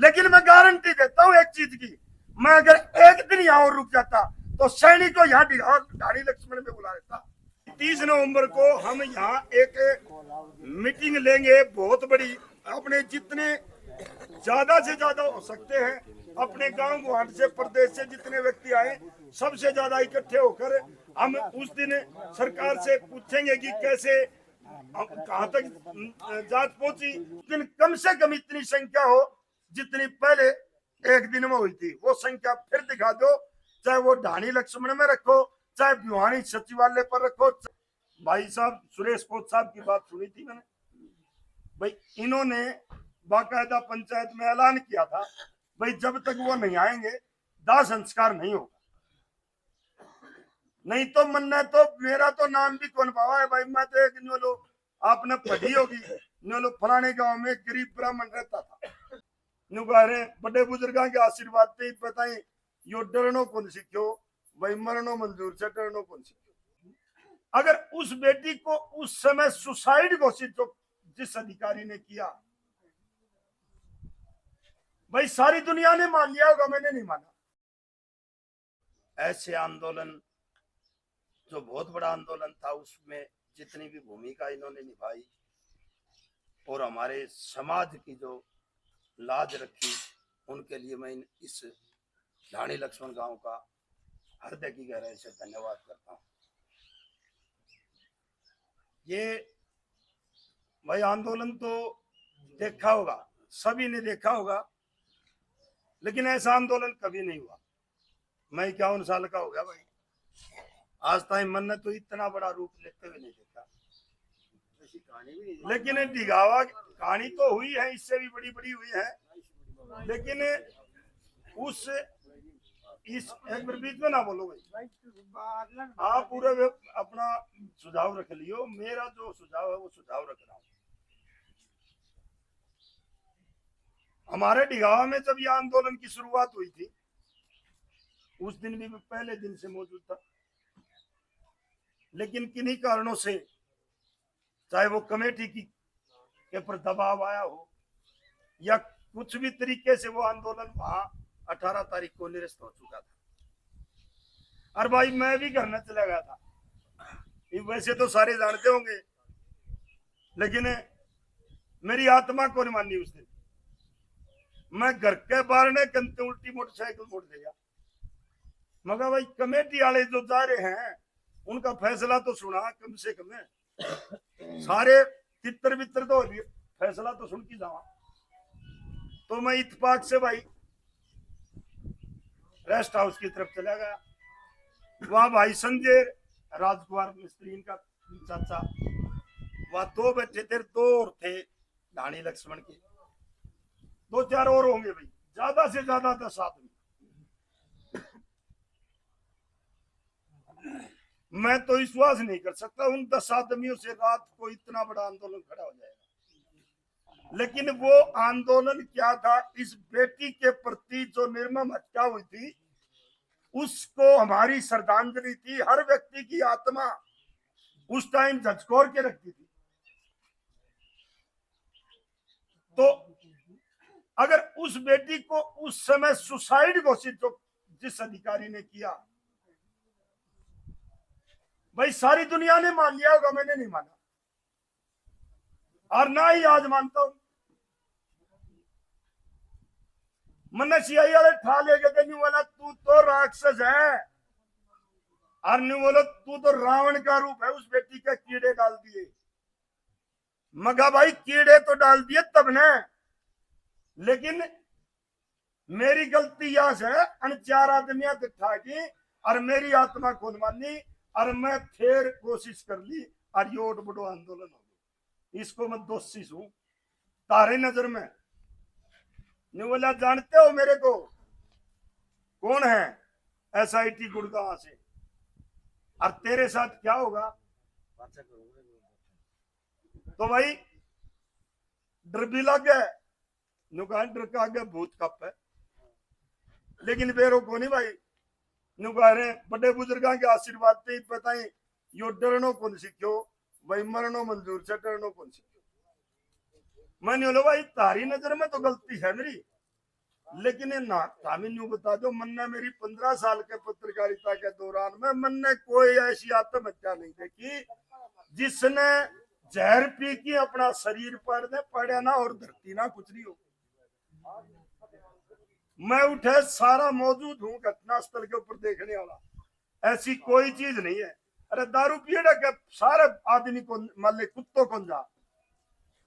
लेकिन मैं गारंटी देता हूं एक चीज की, मैं अगर एक दिन यहाँ और रुक जाता तो सैनिक को यहाँ ढाणी लक्ष्मण में बुला लेता। 30 नवंबर को हम यहाँ एक मीटिंग लेंगे बहुत बड़ी, अपने जितने ज्यादा से ज्यादा हो सकते हैं अपने गांव गुआंढ से प्रदेश से जितने व्यक्ति आए सबसे ज्यादा इकट्ठे होकर हम उस दिन सरकार से पूछेंगे कि कैसे कहां तक जांच पहुंची। लेकिन कम से कम इतनी संख्या हो जितनी पहले एक दिन में हुई थी, वो संख्या फिर दिखा दो, चाहे वो ढाणी लक्ष्मण में रखो, चाहे भिवानी सचिवालय पर रखो। भाई साहब सुरेश कोच साहब की बात सुनी थी मैंने, भाई इन्होंने बाकायदा पंचायत में ऐलान किया था भाई जब तक वो नहीं आएंगे दाह संस्कार नहीं होगा। नहीं तो मन्ना तो मेरा तो नाम भी कौन पावा है भाई, मैं तो एक न्योलो आपने पढ़ी होगी, न्योलो फलाने गांव में गरीब ब्राह्मण रहता था, न्यू कह रहे बड़े बुजुर्गों के आशीर्वाद पे बताए यो डरनो कौन सीखो भाई, मरनो मंजूर से डरनो कौन सीखो। अगर उस बेटी को उस समय सुसाइड घोषित जो जिस अधिकारी ने किया, भाई सारी दुनिया ने मान लिया होगा, मैंने नहीं माना। ऐसे आंदोलन जो बहुत बड़ा आंदोलन था उसमें जितनी भी भूमिका इन्होंने निभाई और हमारे समाज की जो लाज रखी, उनके लिए मैं इस ढाणी लक्ष्मण गांव का हृदय की गहराई से धन्यवाद करता हूं। ये भाई आंदोलन तो देखा होगा, सभी ने देखा होगा, लेकिन ऐसा आंदोलन कभी नहीं हुआ। मैं 51 साल का हो गया भाई, आज तक मन ने तो इतना बड़ा रूप लेते हुए नहीं देखा। लेकिन दिखावा कहानी तो हुई है, इससे भी बड़ी बड़ी हुई है, लेकिन उस इस एक बार बीच में ना बोलो भाई, आप पूरे अपना सुझाव रख लियो, मेरा जो सुझाव है वो सुझाव रख रहा हूं। हमारे डिगावा में जब यह आंदोलन की शुरुआत हुई थी उस दिन भी मैं पहले दिन से मौजूद था, लेकिन किन्हीं कारणों से चाहे वो कमेटी की के पर दबाव आया हो या कुछ भी तरीके से वो आंदोलन वहां 18 तारीख को निरस्त हो चुका था। और भाई मैं भी घर में चला गया था, वैसे तो सारे जानते होंगे, लेकिन मेरी आत्मा को नहीं मानी उस दिन। मैं घर के बाहर ने कंते उल्टी मोटरसाइकिल मोड़ दिया, मगर भाई कमेटी वाले जो जा रहे हैं उनका फैसला तो सुना कम से कम है, सारे तितर बितर तो फैसला तो सुन की जावा। तो मैं इत्तेफाक से भाई रेस्ट हाउस की तरफ चला गया, वहां भाई संजय राजकुमार मिस्त्री इनका चाचा वहां दो बैठे थे, दो और थे ढाणी लक्ष्मण के, 2-4 और होंगे भाई, ज्यादा से ज्यादा 10 आदमी। मैं तो विश्वास नहीं कर सकता उन 10 आदमियों से रात को इतना बड़ा आंदोलन खड़ा हो जाएगा। लेकिन वो आंदोलन क्या था, इस बेटी के प्रति जो निर्मम हत्या हुई थी उसको हमारी श्रद्धांजलि थी। हर व्यक्ति की आत्मा उस टाइम झकझोर के रखती थी। तो अगर उस बेटी को उस समय सुसाइड घोषित जो जिस अधिकारी ने किया, भाई सारी दुनिया ने मान लिया होगा, मैंने नहीं माना और ना ही आज मानता हूं। मन सियाई वाले ठा ले गए, नहीं बोला तू तो राक्षस है, और नहीं बोलो तू तो रावण का रूप है, उस बेटी के कीड़े डाल दिए। मगा भाई कीड़े तो डाल दिए तब ने, लेकिन मेरी गलती यह है अन 4 आदमियां दिखा की और मेरी आत्मा खुद मानी और मैं फिर कोशिश कर ली और ये बड़ो आंदोलन हो गया। इसको मैं दोषी हूं तारे नजर में। नहीं बोला जानते हो मेरे को कौन है, SIT गुड़गांव से, और तेरे साथ क्या होगा। तो भाई डर भी लग गया, नुकान डर का आगे भूत कप है, लेकिन बेरो को नहीं भाई, नु कह रहे बड़े बुजुर्गों के आशीर्वाद पे बताए यो डरनो कौन सीखो भाई, मरनो मंजूर से डरनो कौन सीखो। मैंने बोलो भाई तारी नजर में तो गलती है मेरी, लेकिन ये ना हमें यूं बता दो, मन ने मेरी 15 साल के पत्रकारिता के दौरान में मन ने कोई ऐसी आत्महत्या नहीं देखी जिसने जहर पी की अपना शरीर पर ने पड़े ना और धरती ना कुछ नहीं हो। मैं उठे सारा मौजूद हूँ घटनास्थल के ऊपर देखने वाला, ऐसी कोई चीज नहीं है। अरे दारू पिएड़ा के सारे आदमी को मान ले कुत्तों को जा,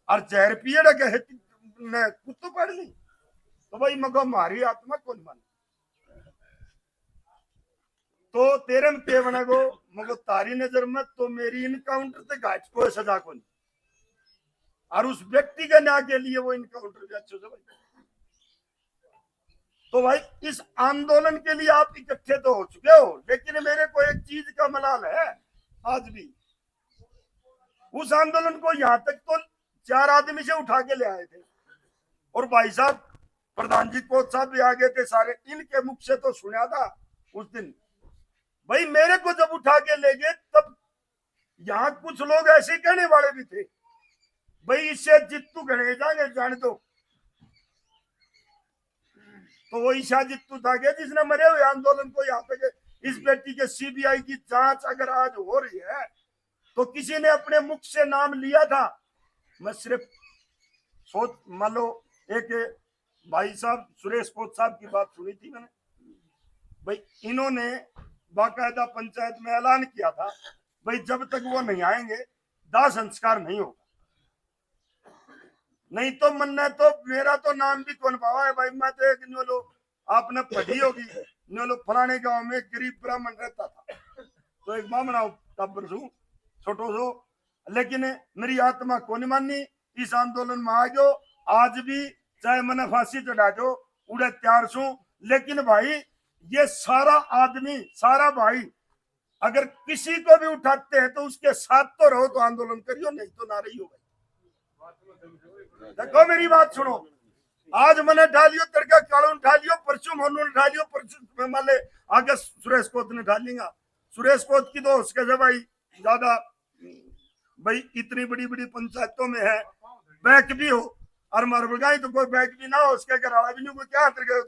और जहर पिएड़ा के कुत्तों पड़ ली तो भाई मगो हमारी आत्मा कौन मान। तो तेरे में के बना गो मगो तारी नजर में तो मेरी इनकाउंटर से घाट को सजा को नहीं, और उस व्यक्ति के न्याय के लिए वो इनकाउंटर भी अच्छे से भाई। तो भाई इस आंदोलन के लिए आप इकट्ठे तो हो चुके हो, लेकिन मेरे को एक चीज का मलाल है आज भी, उस आंदोलन को यहां तक तो 4 आदमी से उठा के ले आए थे, और भाई साहब प्रधान जी कोच साहब भी आ गए थे सारे, इनके मुख से तो सुना था उस दिन। भाई मेरे को जब उठा के ले गए तब यहाँ कुछ लोग ऐसे कहने वाले भी थे, भाई इससे जित्तू गणे जाएंगे जान दो। तो वो ईशा जित्तू था क्या जिसने मरे हुए आंदोलन को यहाँ पे इस बेटी के सीबीआई की जांच अगर आज हो रही है तो किसी ने अपने मुख से नाम लिया था। मैं सिर्फ सोच मान लो एक भाई साहब सुरेश कोच साहब की बात सुनी थी मैंने, भाई इन्होंने बाकायदा पंचायत में ऐलान किया था भाई जब तक वो नहीं आएंगे दाह संस्कार नहीं होगा। नहीं तो मन ने तो मेरा तो नाम भी कौन पावा है भाई, मैं तो एक न्योलो आपने पढ़ी होगी, न्योलो फलाने गांव में गरीब ब्राह्मण रहता था, तो एक मामला टब्बर छू छोटो सो, लेकिन मेरी आत्मा को नहीं मानी, इस आंदोलन में आ गयो। आज भी चाहे मैंने फांसी चढ़ा दो उड़े तैयार छू, लेकिन भाई ये सारा आदमी सारा भाई अगर किसी को भी उठाते हैं तो उसके साथ तो रहो, तो आंदोलन करियो, नहीं तो ना रही हो भाई। देखो मेरी बात सुनो, आज मैंने ढालियो तड़का कालून ढालियो, परसों मोनू ढालियो, परसों मान ले आगे सुरेश कोत ने ढाल लेगा। सुरेश कोत की तो उसके भाई ज्यादा भाई इतनी बड़ी बड़ी पंचायतों में है, बैक भी हो और मरबगाई तो कोई बैक भी ना हो, उसके घराड़ा भी नहीं, कोई क्या अंतर गए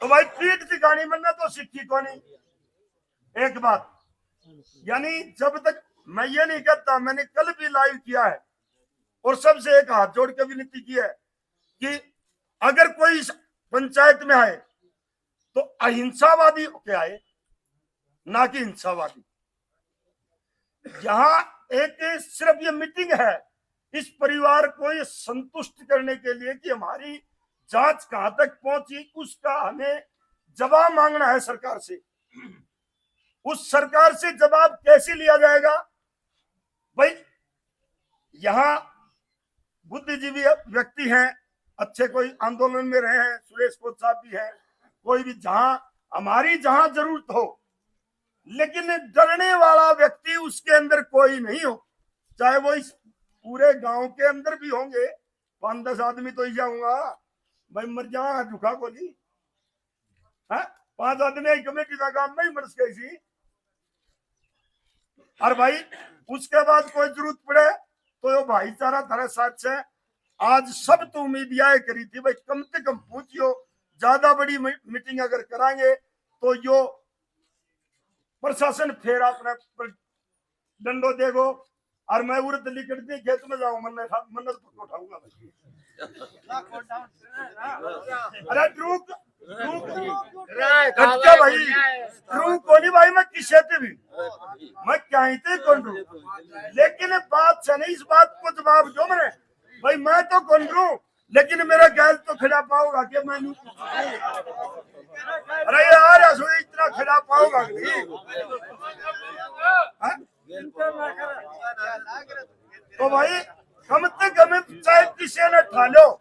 तो भाई पीठ दिखानी मन्ना तो सिक्की को नहीं। एक बात यानी जब तक मैं ये नहीं कहता, मैंने कल भी लाइव किया है और सबसे एक हाथ जोड़ के विनती की है कि अगर कोई इस पंचायत में आए तो अहिंसावादी के आए, ना कि हिंसावादी। यहां एक सिर्फ ये मीटिंग है इस परिवार को ये संतुष्ट करने के लिए कि हमारी जांच कहां तक पहुंची, उसका हमें जवाब मांगना है सरकार से। उस सरकार से जवाब कैसे लिया जाएगा भाई, यहां बुद्धिजीवी व्यक्ति हैं, अच्छे कोई आंदोलन में रहे हैं, सुरेश कोच साहब भी हैं, कोई भी जहां हमारी जहां जरूरत हो, लेकिन डरने वाला व्यक्ति उसके अंदर कोई नहीं हो, चाहे वो इस पूरे गांव के अंदर भी होंगे 5-10 आदमी तो ही जाऊंगा भाई, मर जा झुका गोली है, 5 आदमी कमेटी का काम नहीं मर गई सी। और भाई उसके बाद कोई जरूरत पड़े तो यो भाईचारा थारे साथ से। आज सब तो उम्मीदियां करी थी भाई कम से कम पूछियो, ज्यादा बड़ी मीटिंग अगर कराएंगे तो यो प्रशासन फिर अपने डंडो देगो, और मैं उर्द लिकट दी खेत में जाऊं मन्नत पक्को उठाऊंगा भाई। अरे रुक भाई, रुक को नहीं भाई, मैं किसे थे भी मैं क्या ही थे कौन रू, लेकिन बात से नहीं, इस बात को जवाब दो मैंने भाई, मैं तो कौन रू, लेकिन मेरा गैल तो खिला पाओगा कि मैं नहीं। अरे यार ऐसा इतना खिला पाओगा तो भाई कम से कम चाहे किसी ने ठा लो,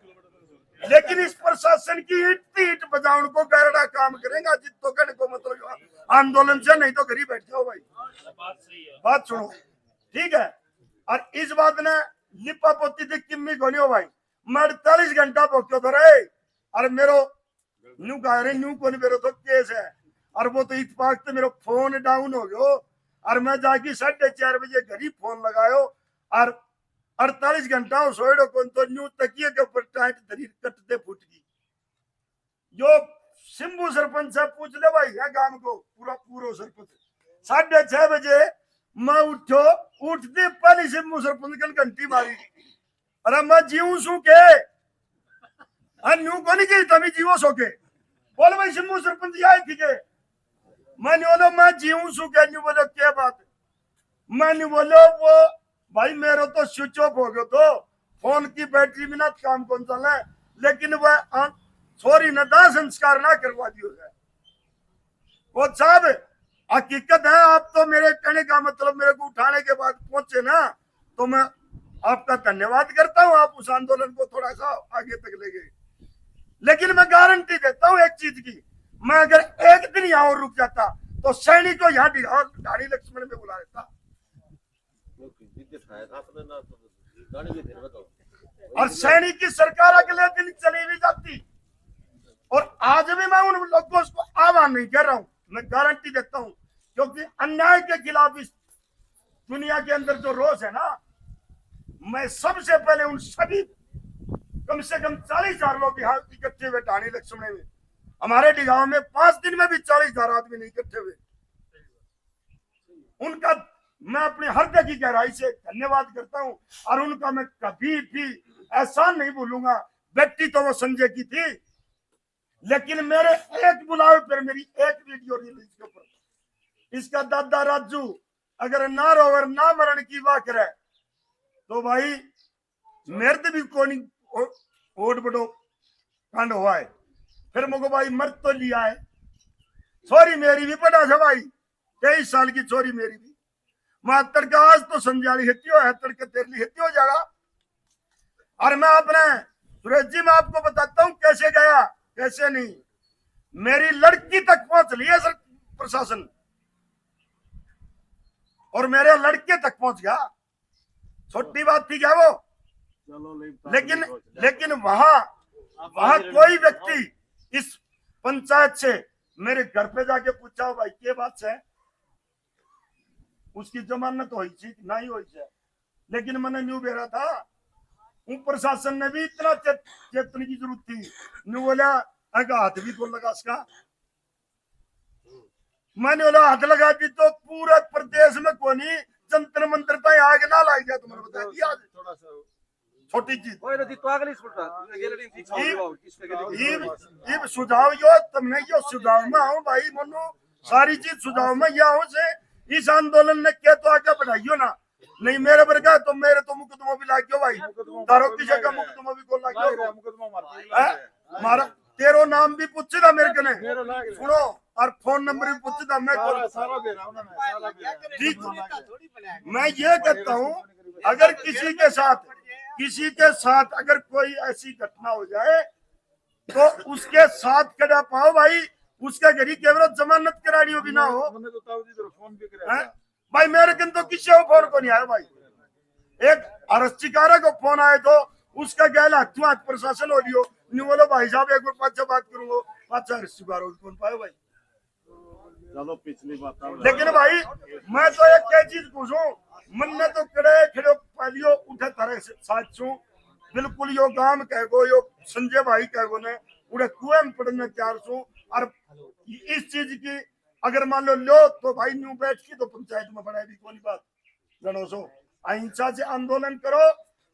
लेकिन इस प्रशासन की ईट बजाउन को गैरडा काम करेगा जितो कहने को मतलब आंदोलन से, नहीं तो घर ही बैठ जाओ भाई। बात सुनो ठीक है, और इस बात ने लिपा पोती थी किम्मी को नहीं हो भाई, मैं 48 घंटा भोग्यो तो रहे, और मेरो न्यू कह रहे न्यू को नहीं मेरे तो केस है, और वो तो इतफाक से मेरा फोन डाउन हो गयो, और मैं जाके 4:30 बजे घर ही फोन लगायो, और 48 घंटा सोएडो कौन तो न्यू तकिए के ऊपर टाइट धरी कटते फूट गई। जो सिंबू सरपंच से पूछ ले भाई है गांव को पूरा पूरा सरपंच 6:30 बजे मैं उठो उठते पहले सिंबू सरपंच कल घंटी मारी। अरे मैं जीव सू के न्यू को नहीं की तभी जीवो सो के बोले भाई सिंबू सरपंच आए थी के मैं बोलो मैं जीव सू के न्यू बोलो क्या बात मैं बोलो वो भाई मेरा तो स्विच ऑफ हो गया तो फोन की बैटरी में ना काम कौन चला है लेकिन वह सॉरी न दाह संस्कार ना करवा दियो जाए। वो साहब हकीकत है आप तो मेरे कहने का मतलब मेरे को उठाने के बाद पहुंचे ना तो मैं आपका धन्यवाद करता हूं। आप उस आंदोलन को थोड़ा सा आगे तक ले गए लेकिन मैं गारंटी देता हूं एक चीज की मैं अगर एक दिन यहाँ और रुक जाता तो सैनिक को यहाँ ढाणी लक्ष्मण में बुला लेता और सैनिक की सरकार अगले दिन चली भी जाती। और आज भी मैं उन लोगों को आह्वान नहीं कर रहा हूं मैं गारंटी देता हूं क्योंकि अन्याय के खिलाफ इस दुनिया के अंदर जो रोष है ना मैं सबसे पहले उन सभी कम से कम 40,000 लोग यहाँ इकट्ठे हुए ढाणी लक्ष्मण में हमारे डिगांव में 5 दिन में भी 40,000 आदमी नहीं इकट्ठे हुए। उनका मैं अपने हृदय की गहराई से धन्यवाद करता हूं और उनका मैं कभी भी एहसान नहीं भूलूंगा। बेटी तो वो संजय की थी लेकिन मेरे एक बुलावे पर मेरी एक वीडियो रिलीज के ऊपर इसका दादा राजू अगर ना रोवर ना मरण की बात करे तो भाई मेरे भी कोनी ओट बड़ो कांड हुआ है फिर मुझको भाई मर तो लिया है छोरी मेरी भी पड़ा था भाई 23 साल की छोरी मेरी भी मातर का आज तो संजाली हित्यो है तड़के तेरली हित्यो हो जाएगा। और मैं अपने सुरेश जी मैं आपको बताता हूं कैसे गया कैसे नहीं मेरी लड़की तक पहुंच लिया सर प्रशासन और मेरे लड़के तक पहुंच गया छोटी बात थी क्या वो लेकिन वहां कोई व्यक्ति इस पंचायत से मेरे घर पे जाके पूछा भाई क्या बात है उसकी जमानत हुई थी नहीं हुई है लेकिन मैंने न्यू बेरा था प्रशासन ने भी इतना चेतने की जरूरत थी न्यू बोला हाथ भी तो लगा उसका मैंने बोला हाथ लगा दी तो पूरे प्रदेश में कोनी जंतर मंत्र तक आग ना लाई गया तुम्हें बता दिया छोटी चीज ये सुझाव यो तुमने यो सुझाव में आऊं भाई मनु सारी चीज सुझाव में यह आऊं से इस आंदोलन ने क्या तो आगे बढ़ाइयो ना नहीं मेरे वर्गा तो मेरे तो मुकदमा भी लाग गयो भाई तारो किसे का मुकदमा भी को लाग गयो मारा तेरो नाम भी पूछे था मेरे कने सुनो और फोन नंबर भी पूछे था मैं सारा दे रहा हूं ठीक मैं ये कहता हूं अगर किसी के साथ अगर कोई ऐसी घटना हो जाए तो उसके साथ खड़ा पाओ भाई उसके घर केवल जमानत करानी हो भी ना हो भाई मेरे दिन तो किसी को फोन को नहीं आया भाई एक अरस्टिकारा को फोन आए तो उसका गैला हाथ प्रशासन हो लियो नहीं बोलो भाई साहब एक बार पाँच बात करूंगा 5 अरस्टिकारा कौन पाए भाई चलो पिछली बात लेकिन भाई मैं तो एक क्या चीज पूछूं मन ने तो कड़े खड़े पहलियो उठे तरह साथ छू बिल्कुल यो गांव कह गो यो संजय भाई कह गो ने उड़े कुएं में पड़ने तैयार छू और इस चीज की अगर मान लो तो भाई न्यू बैठ की तो पंचायत में बढ़ाई भी कोई बात गणो सो अहिंसा से आंदोलन करो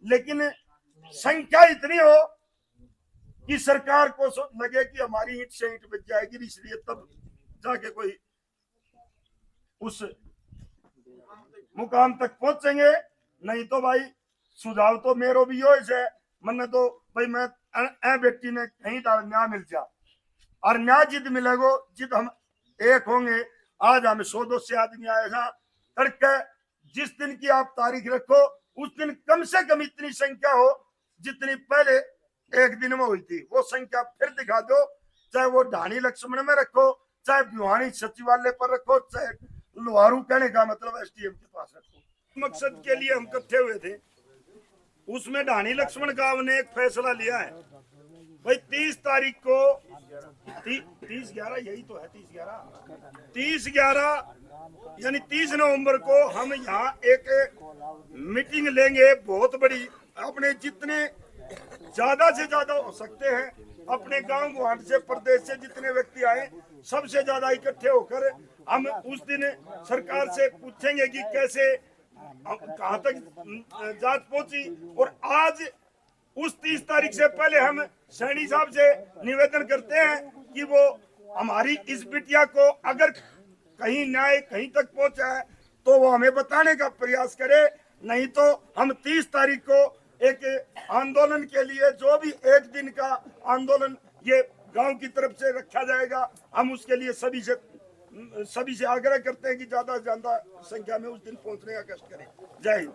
लेकिन संख्या इतनी हो कि सरकार को लगे कि हमारी ईंट से ईंट बच जाएगी इसलिए तब जाके कोई उस मुकाम तक पहुंचेंगे नहीं तो भाई सुझाव तो मेरो भी हो इसे मन तो भाई मैं बेटी ने कहीं न्याय मिल जा और न्याय जिद मिलेगो जिद हम एक होंगे। आज हम 100-200 आदमी आएगा तड़के जिस दिन की आप तारीख रखो उस दिन कम से कम इतनी संख्या हो जितनी पहले एक दिन में हुई थी वो संख्या फिर दिखा दो चाहे वो ढाणी लक्ष्मण में रखो चाहे भिवानी सचिवालय पर रखो चाहे लोहारू कहने का मतलब एसडीएम के पास रखो। मकसद के लिए हम इकट्ठे हुए थे उसमें ढाणी लक्ष्मण गांव ने एक फैसला लिया है भाई 30 तारीख को 30/11 यही तो है 30/11 यानी 30 नवंबर को हम यहाँ एक मीटिंग लेंगे बहुत बड़ी। अपने जितने ज्यादा से ज्यादा हो सकते हैं अपने गांव गुआंढ से प्रदेश से जितने व्यक्ति आए सबसे ज्यादा इकट्ठे होकर हम उस दिन सरकार से पूछेंगे कि कैसे कहाँ तक जांच पहुंची। और आज उस 30 तारीख से पहले हम सैनी साहब से निवेदन करते हैं कि वो हमारी इस बिटिया को अगर कहीं न्याय कहीं तक पहुंचा है तो वो हमें बताने का प्रयास करे, नहीं तो हम 30 तारीख को एक आंदोलन के लिए जो भी एक दिन का आंदोलन ये गांव की तरफ से रखा जाएगा, हम उसके लिए सभी से आग्रह करते हैं कि ज्यादा से ज्यादा संख्या में उस दिन पहुंचने का कष्ट करें। जय हिंद।